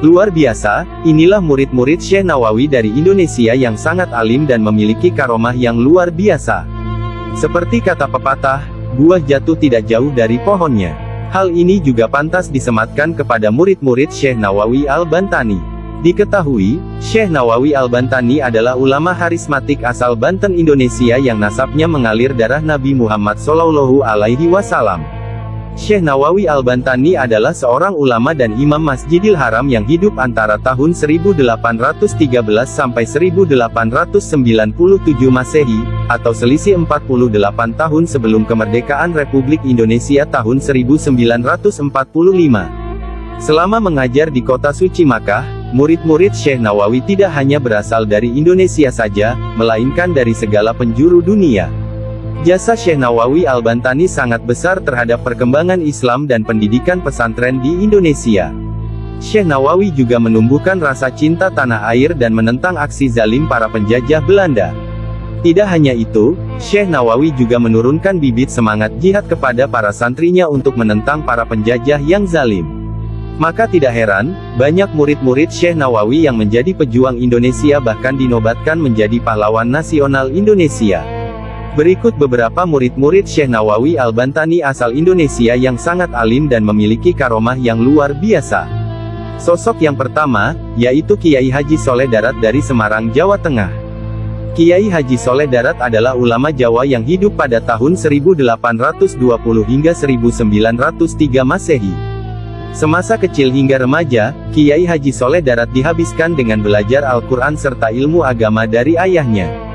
Luar biasa, inilah murid-murid Syekh Nawawi dari Indonesia yang sangat alim dan memiliki karomah yang luar biasa. Seperti kata pepatah, buah jatuh tidak jauh dari pohonnya. Hal ini juga pantas disematkan kepada murid-murid Syekh Nawawi Al-Bantani. Diketahui, Syekh Nawawi Al-Bantani adalah ulama harismatik asal Banten Indonesia yang nasabnya mengalir darah Nabi Muhammad SAW. Syekh Nawawi Al-Bantani adalah seorang ulama dan imam Masjidil Haram yang hidup antara tahun 1813 sampai 1897 Masehi, atau selisih 48 tahun sebelum kemerdekaan Republik Indonesia tahun 1945. Selama mengajar di kota suci Makkah, murid-murid Syekh Nawawi tidak hanya berasal dari Indonesia saja, melainkan dari segala penjuru dunia. Jasa Syekh Nawawi Al-Bantani sangat besar terhadap perkembangan Islam dan pendidikan pesantren di Indonesia. Syekh Nawawi juga menumbuhkan rasa cinta tanah air dan menentang aksi zalim para penjajah Belanda. Tidak hanya itu, Syekh Nawawi juga menurunkan bibit semangat jihad kepada para santrinya untuk menentang para penjajah yang zalim. Maka tidak heran, banyak murid-murid Syekh Nawawi yang menjadi pejuang Indonesia bahkan dinobatkan menjadi pahlawan nasional Indonesia. Berikut beberapa murid-murid Syekh Nawawi Al-Bantani asal Indonesia yang sangat alim dan memiliki karomah yang luar biasa. Sosok yang pertama, yaitu Kiai Haji Soleh Darat dari Semarang, Jawa Tengah. Kiai Haji Soleh Darat adalah ulama Jawa yang hidup pada tahun 1820 hingga 1903 Masehi. Semasa kecil hingga remaja, Kiai Haji Soleh Darat dihabiskan dengan belajar Al-Quran serta ilmu agama dari ayahnya,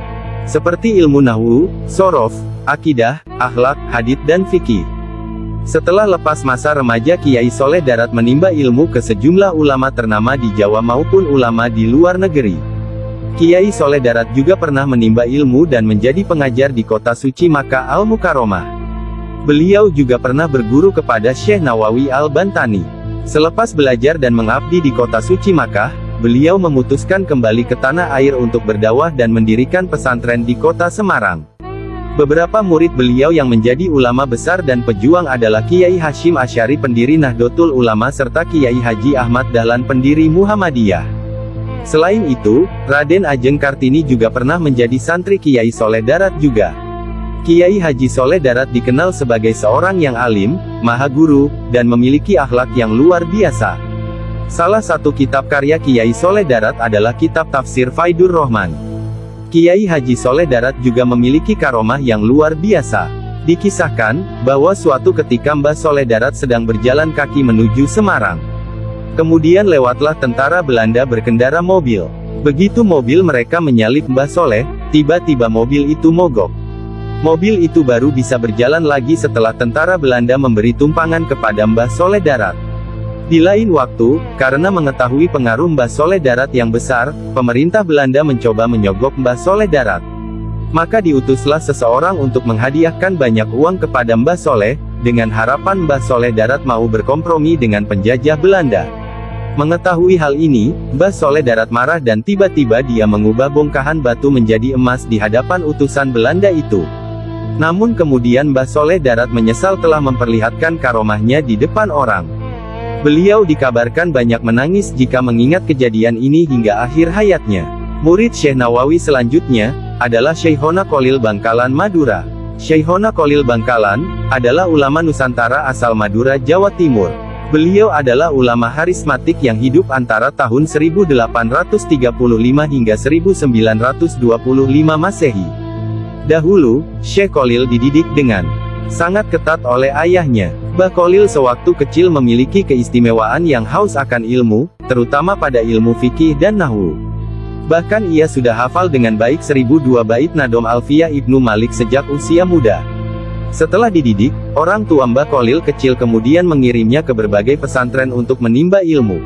seperti ilmu nahwu, sorof, akidah, akhlak, hadits dan fikih. Setelah lepas masa remaja, Kiai Soleh Darat menimba ilmu ke sejumlah ulama ternama di Jawa maupun ulama di luar negeri. Kiai Soleh Darat juga pernah menimba ilmu dan menjadi pengajar di kota suci Makkah Al-Mukarramah. Beliau juga pernah berguru kepada Syekh Nawawi Al-Bantani. Selepas belajar dan mengabdi di kota suci Makkah, beliau memutuskan kembali ke tanah air untuk berdakwah dan mendirikan pesantren di kota Semarang. Beberapa murid beliau yang menjadi ulama besar dan pejuang adalah Kiai Hashim Asy'ari pendiri Nahdlatul Ulama serta Kiai Haji Ahmad Dahlan pendiri Muhammadiyah. Selain itu, Raden Ajeng Kartini juga pernah menjadi santri Kiai Soleh Darat juga. Kiai Haji Soleh Darat dikenal sebagai seorang yang alim, maha guru, dan memiliki akhlak yang luar biasa. Salah satu kitab karya Kiai Soleh Darat adalah kitab Tafsir Faidur Rahman. Kiai Haji Soleh Darat juga memiliki karomah yang luar biasa. Dikisahkan, bahwa suatu ketika Mbah Soleh Darat sedang berjalan kaki menuju Semarang. Kemudian lewatlah tentara Belanda berkendara mobil. Begitu mobil mereka menyalip Mbah Soleh, tiba-tiba mobil itu mogok. Mobil itu baru bisa berjalan lagi setelah tentara Belanda memberi tumpangan kepada Mbah Soleh Darat. Di lain waktu, karena mengetahui pengaruh Mbah Soleh Darat yang besar, pemerintah Belanda mencoba menyogok Mbah Soleh Darat. Maka diutuslah seseorang untuk menghadiahkan banyak uang kepada Mbah Soleh, dengan harapan Mbah Soleh Darat mau berkompromi dengan penjajah Belanda. Mengetahui hal ini, Mbah Soleh Darat marah dan tiba-tiba dia mengubah bongkahan batu menjadi emas di hadapan utusan Belanda itu. Namun kemudian Mbah Soleh Darat menyesal telah memperlihatkan karomahnya di depan orang. Beliau dikabarkan banyak menangis jika mengingat kejadian ini hingga akhir hayatnya. Murid Syekh Nawawi selanjutnya, adalah Syekhona Kholil Bangkalan Madura. Syekhona Kholil Bangkalan, adalah ulama Nusantara asal Madura, Jawa Timur. Beliau adalah ulama harismatik yang hidup antara tahun 1835 hingga 1925 Masehi. Dahulu, Syekh Kholil dididik dengan sangat ketat oleh ayahnya. Mbah Kholil sewaktu kecil memiliki keistimewaan yang haus akan ilmu, terutama pada ilmu fikih dan nahwu. Bahkan ia sudah hafal dengan baik 1002 bait Nadom Alfiyah Ibnu Malik sejak usia muda. Setelah dididik, orang tua Mbah Kholil kecil kemudian mengirimnya ke berbagai pesantren untuk menimba ilmu.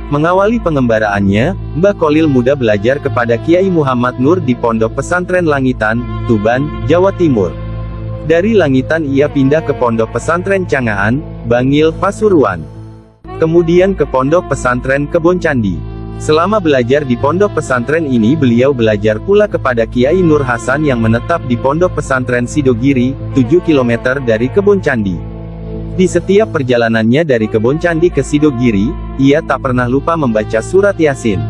Mengawali pengembaraannya, Mbah Kholil muda belajar kepada Kiai Muhammad Nur di Pondok Pesantren Langitan, Tuban, Jawa Timur. Dari Langitan ia pindah ke Pondok Pesantren Cangaan, Bangil, Pasuruan. Kemudian ke Pondok Pesantren Kebon Candi. Selama belajar di pondok pesantren ini beliau belajar pula kepada Kiai Nur Hasan yang menetap di Pondok Pesantren Sidogiri, 7 km dari Kebon Candi. Di setiap perjalanannya dari Kebon Candi ke Sidogiri, ia tak pernah lupa membaca surat Yasin.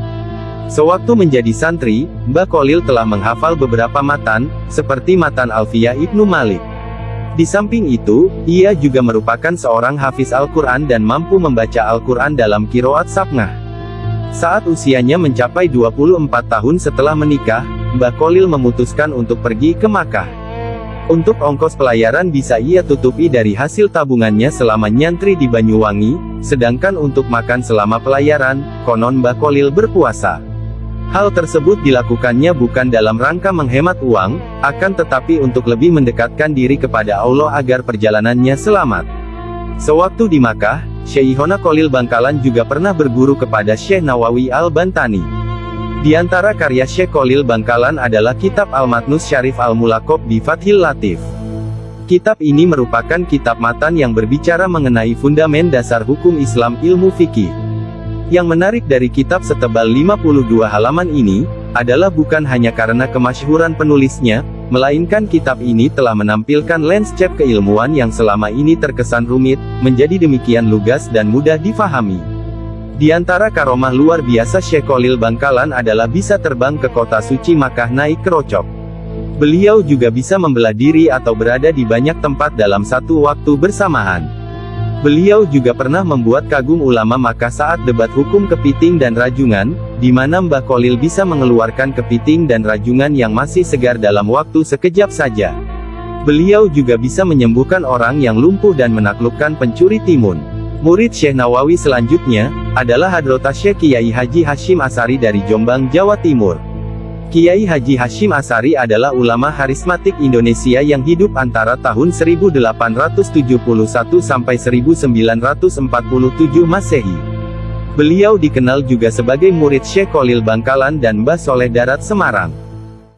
Sewaktu menjadi santri, Mbah Kholil telah menghafal beberapa matan, seperti matan Alfiyah Ibnu Malik. Di samping itu, ia juga merupakan seorang hafiz Al-Quran dan mampu membaca Al-Quran dalam qiraat sab'ah. Saat usianya mencapai 24 tahun setelah menikah, Mbah Kholil memutuskan untuk pergi ke Makkah. Untuk ongkos pelayaran bisa ia tutupi dari hasil tabungannya selama nyantri di Banyuwangi, sedangkan untuk makan selama pelayaran, konon Mbah Kholil berpuasa. Hal tersebut dilakukannya bukan dalam rangka menghemat uang, akan tetapi untuk lebih mendekatkan diri kepada Allah agar perjalanannya selamat. Sewaktu di Makkah, Syekhona Kholil Bangkalan juga pernah berguru kepada Syekh Nawawi Al-Bantani. Di antara karya Syekh Kholil Bangkalan adalah kitab Al-Matnus Syarif Al-Mulaqab bi Fathil Latif. Kitab ini merupakan kitab matan yang berbicara mengenai fundamen dasar hukum Islam ilmu fikih. Yang menarik dari kitab setebal 52 halaman ini, adalah bukan hanya karena kemasyhuran penulisnya, melainkan kitab ini telah menampilkan landscape keilmuan yang selama ini terkesan rumit, menjadi demikian lugas dan mudah difahami. Di antara karomah luar biasa Syekh Kholil Bangkalan adalah bisa terbang ke kota suci Makkah naik kerocok. Beliau juga bisa membelah diri atau berada di banyak tempat dalam satu waktu bersamaan. Beliau juga pernah membuat kagum ulama Makkah saat debat hukum kepiting dan rajungan, di mana Mbah Kholil bisa mengeluarkan kepiting dan rajungan yang masih segar dalam waktu sekejap saja. Beliau juga bisa menyembuhkan orang yang lumpuh dan menaklukkan pencuri timun. Murid Syekh Nawawi selanjutnya, adalah Hadrotah Syekh Kiai Haji Hasyim Asy'ari dari Jombang, Jawa Timur. Kiai Haji Hasyim Asy'ari adalah ulama karismatik Indonesia yang hidup antara tahun 1871 sampai 1947 Masehi. Beliau dikenal juga sebagai murid Syekh Kholil Bangkalan dan Mbah Soleh Darat Semarang.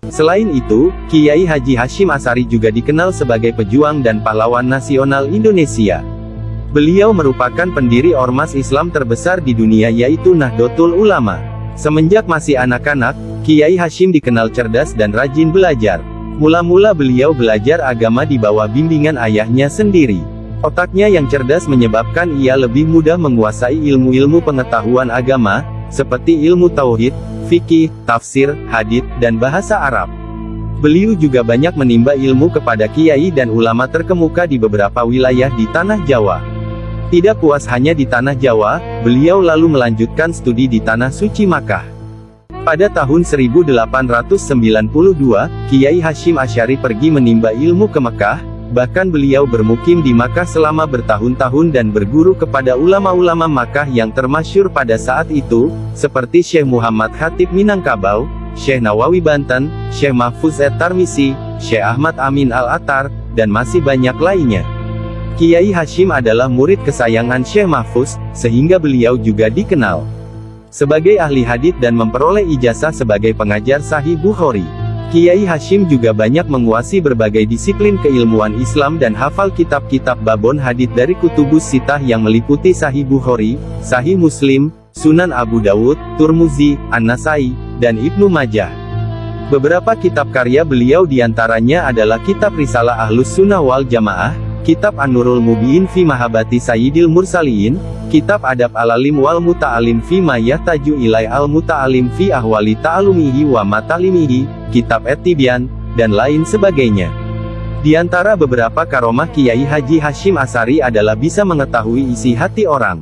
Selain itu, Kiai Haji Hasyim Asy'ari juga dikenal sebagai pejuang dan pahlawan nasional Indonesia. Beliau merupakan pendiri ormas Islam terbesar di dunia yaitu Nahdlatul Ulama. Semenjak masih anak-anak, Kiai Hasyim dikenal cerdas dan rajin belajar. Mula-mula beliau belajar agama di bawah bimbingan ayahnya sendiri. Otaknya yang cerdas menyebabkan ia lebih mudah menguasai ilmu-ilmu pengetahuan agama, seperti ilmu tauhid, fikih, tafsir, hadits, dan bahasa Arab. Beliau juga banyak menimba ilmu kepada kiai dan ulama terkemuka di beberapa wilayah di Tanah Jawa. Tidak puas hanya di Tanah Jawa, beliau lalu melanjutkan studi di Tanah Suci Makkah. Pada tahun 1892, Kiai Hasyim Asy'ari pergi menimba ilmu ke Mekah, bahkan beliau bermukim di Makkah selama bertahun-tahun dan berguru kepada ulama-ulama Makkah yang termasyhur pada saat itu, seperti Syekh Muhammad Khatib Minangkabau, Syekh Nawawi Banten, Syekh Mahfuz At-Tarmisi, Syekh Ahmad Amin Al-Attar, dan masih banyak lainnya. Kiai Hasyim adalah murid kesayangan Syekh Mahfuz, sehingga beliau juga dikenal sebagai ahli hadits dan memperoleh ijazah sebagai pengajar Sahih Bukhari. Kiai Hasyim juga banyak menguasai berbagai disiplin keilmuan Islam dan hafal kitab-kitab babon hadits dari Kutubus Sittah yang meliputi Sahih Bukhari, Sahih Muslim, Sunan Abu Dawud, Turmuzi, An-Nasai, dan Ibnu Majah. Beberapa kitab karya beliau diantaranya adalah kitab Risalah Ahlus Sunnah wal Jamaah, kitab An-Nurul Mubin fi Mahabbati Sayyidil Mursaliin, kitab Adab Al-Alim wal Muta'alim fi ma yahtaju ilai al-Muta'alim fi ahwali ta'alumihi wa matalimihi, kitab At-Tibyan, dan lain sebagainya. Di antara beberapa karomah Kiai Haji Hasyim Asy'ari adalah bisa mengetahui isi hati orang.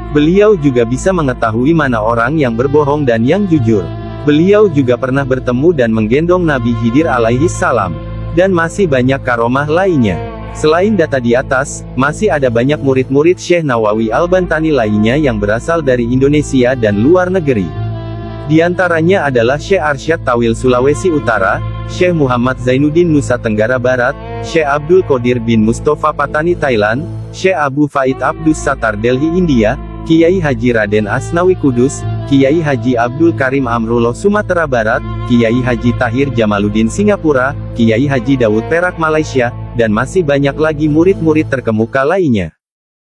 Beliau juga bisa mengetahui mana orang yang berbohong dan yang jujur. Beliau juga pernah bertemu dan menggendong Nabi Khidir alaihi salam. Dan masih banyak karomah lainnya. Selain data di atas, masih ada banyak murid-murid Syekh Nawawi Al-Bantani lainnya yang berasal dari Indonesia dan luar negeri. Di antaranya adalah Syekh Arsyad Tawil Sulawesi Utara, Syekh Muhammad Zainuddin Nusa Tenggara Barat, Syekh Abdul Qadir bin Mustafa Patani Thailand, Syekh Abu Faid Abdus Sattar Delhi India, Kiai Haji Raden Asnawi Kudus, Kiai Haji Abdul Karim Amrullah Sumatera Barat, Kiai Haji Tahir Jamaluddin Singapura, Kiai Haji Dawud Perak Malaysia, dan masih banyak lagi murid-murid terkemuka lainnya.